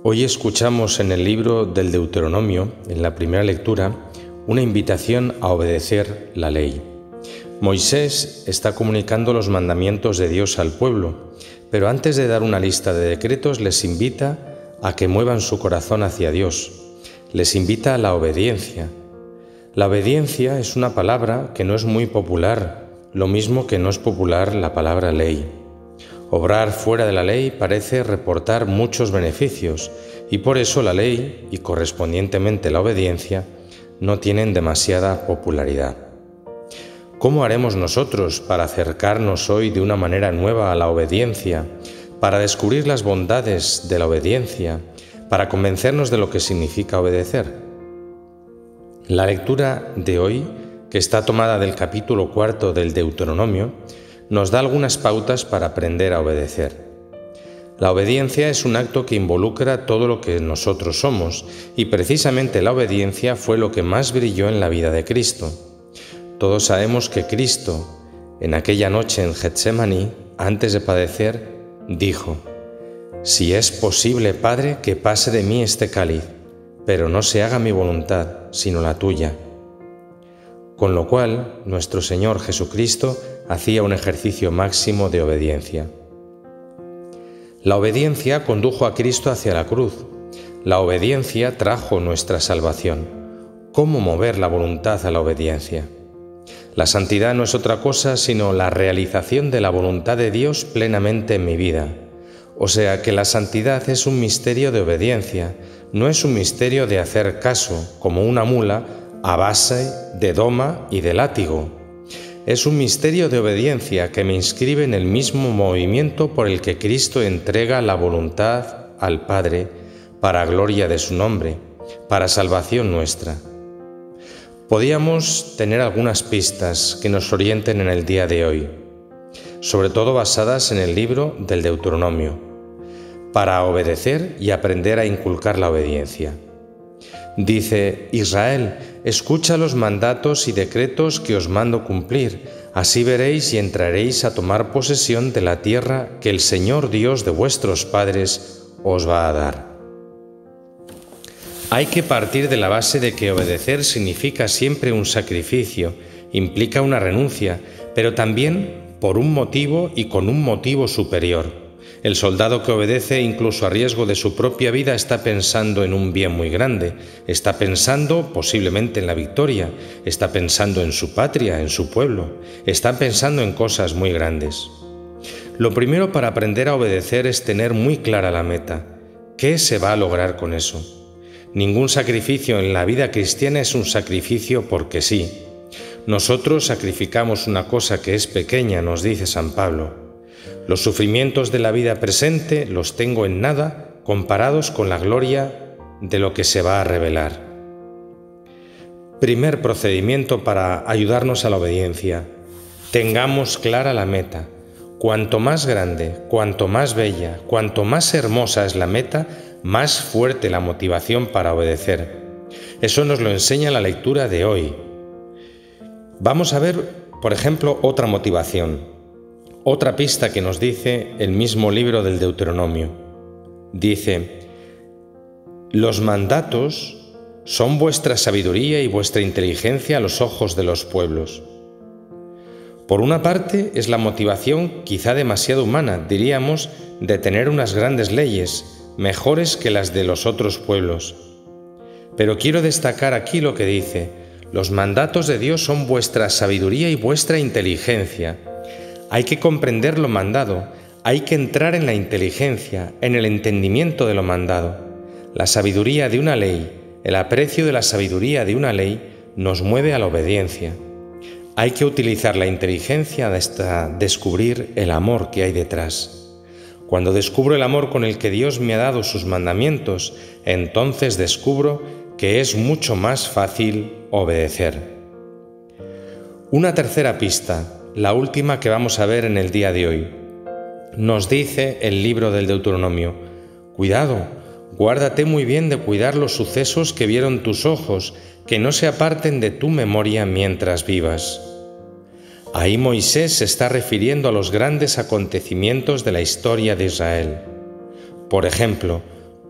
Hoy escuchamos en el libro del Deuteronomio, en la primera lectura, una invitación a obedecer la ley. Moisés está comunicando los mandamientos de Dios al pueblo, pero antes de dar una lista de decretos les invita a que muevan su corazón hacia Dios. Les invita a la obediencia. La obediencia es una palabra que no es muy popular, lo mismo que no es popular la palabra ley. Obrar fuera de la ley parece reportar muchos beneficios y por eso la ley y correspondientemente la obediencia no tienen demasiada popularidad. ¿Cómo haremos nosotros para acercarnos hoy de una manera nueva a la obediencia, para descubrir las bondades de la obediencia, para convencernos de lo que significa obedecer? La lectura de hoy, que está tomada del capítulo 4 del Deuteronomio, nos da algunas pautas para aprender a obedecer. La obediencia es un acto que involucra todo lo que nosotros somos, y precisamente la obediencia fue lo que más brilló en la vida de Cristo. Todos sabemos que Cristo, en aquella noche en Getsemaní, antes de padecer, dijo: «Si es posible, Padre, que pase de mí este cáliz, pero no se haga mi voluntad, sino la tuya». Con lo cual, nuestro Señor Jesucristo hacía un ejercicio máximo de obediencia. La obediencia condujo a Cristo hacia la cruz. La obediencia trajo nuestra salvación. ¿Cómo mover la voluntad a la obediencia? La santidad no es otra cosa sino la realización de la voluntad de Dios plenamente en mi vida. O sea que la santidad es un misterio de obediencia, no es un misterio de hacer caso, como una mula, a base de doma y de látigo. Es un misterio de obediencia que me inscribe en el mismo movimiento por el que Cristo entrega la voluntad al Padre para gloria de su nombre, para salvación nuestra. Podíamos tener algunas pistas que nos orienten en el día de hoy, sobre todo basadas en el libro del Deuteronomio, para obedecer y aprender a inculcar la obediencia. Dice: Israel, escucha los mandatos y decretos que os mando cumplir, así veréis y entraréis a tomar posesión de la tierra que el Señor Dios de vuestros padres os va a dar. Hay que partir de la base de que obedecer significa siempre un sacrificio, implica una renuncia, pero también por un motivo y con un motivo superior. El soldado que obedece, incluso a riesgo de su propia vida, está pensando en un bien muy grande, está pensando posiblemente en la victoria, está pensando en su patria, en su pueblo, está pensando en cosas muy grandes. Lo primero para aprender a obedecer es tener muy clara la meta. ¿Qué se va a lograr con eso? Ningún sacrificio en la vida cristiana es un sacrificio porque sí. Nosotros sacrificamos una cosa que es pequeña, nos dice San Pablo. Los sufrimientos de la vida presente los tengo en nada comparados con la gloria de lo que se va a revelar. Primer procedimiento para ayudarnos a la obediencia. Tengamos clara la meta. Cuanto más grande, cuanto más bella, cuanto más hermosa es la meta, más fuerte la motivación para obedecer. Eso nos lo enseña la lectura de hoy. Vamos a ver, por ejemplo, otra motivación. Otra pista que nos dice el mismo libro del Deuteronomio. Dice: los mandatos son vuestra sabiduría y vuestra inteligencia a los ojos de los pueblos. Por una parte es la motivación quizá demasiado humana, diríamos, de tener unas grandes leyes, mejores que las de los otros pueblos. Pero quiero destacar aquí lo que dice: los mandatos de Dios son vuestra sabiduría y vuestra inteligencia. Hay que comprender lo mandado, hay que entrar en la inteligencia, en el entendimiento de lo mandado. La sabiduría de una ley, el aprecio de la sabiduría de una ley nos mueve a la obediencia. Hay que utilizar la inteligencia hasta descubrir el amor que hay detrás. Cuando descubro el amor con el que Dios me ha dado sus mandamientos, entonces descubro que es mucho más fácil obedecer. Una tercera pista, la última que vamos a ver en el día de hoy. Nos dice el libro del Deuteronomio: cuidado, guárdate muy bien de cuidar los sucesos que vieron tus ojos, que no se aparten de tu memoria mientras vivas. Ahí Moisés se está refiriendo a los grandes acontecimientos de la historia de Israel. Por ejemplo,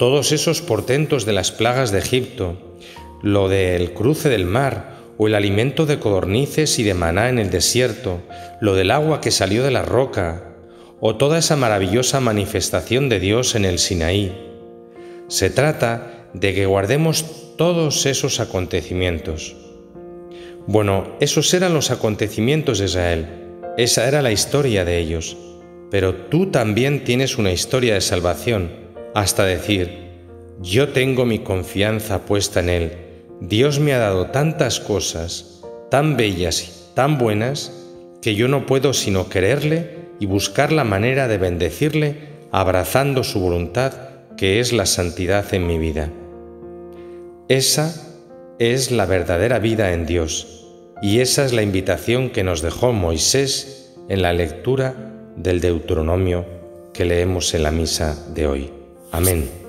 todos esos portentos de las plagas de Egipto, lo del cruce del mar, o el alimento de codornices y de maná en el desierto, lo del agua que salió de la roca, o toda esa maravillosa manifestación de Dios en el Sinaí. Se trata de que guardemos todos esos acontecimientos. Bueno, esos eran los acontecimientos de Israel, esa era la historia de ellos, pero tú también tienes una historia de salvación, hasta decir, yo tengo mi confianza puesta en Él, Dios me ha dado tantas cosas, tan bellas y tan buenas, que yo no puedo sino quererle y buscar la manera de bendecirle abrazando su voluntad, que es la santidad en mi vida. Esa es la verdadera vida en Dios, y esa es la invitación que nos dejó Moisés en la lectura del Deuteronomio que leemos en la misa de hoy. Amén.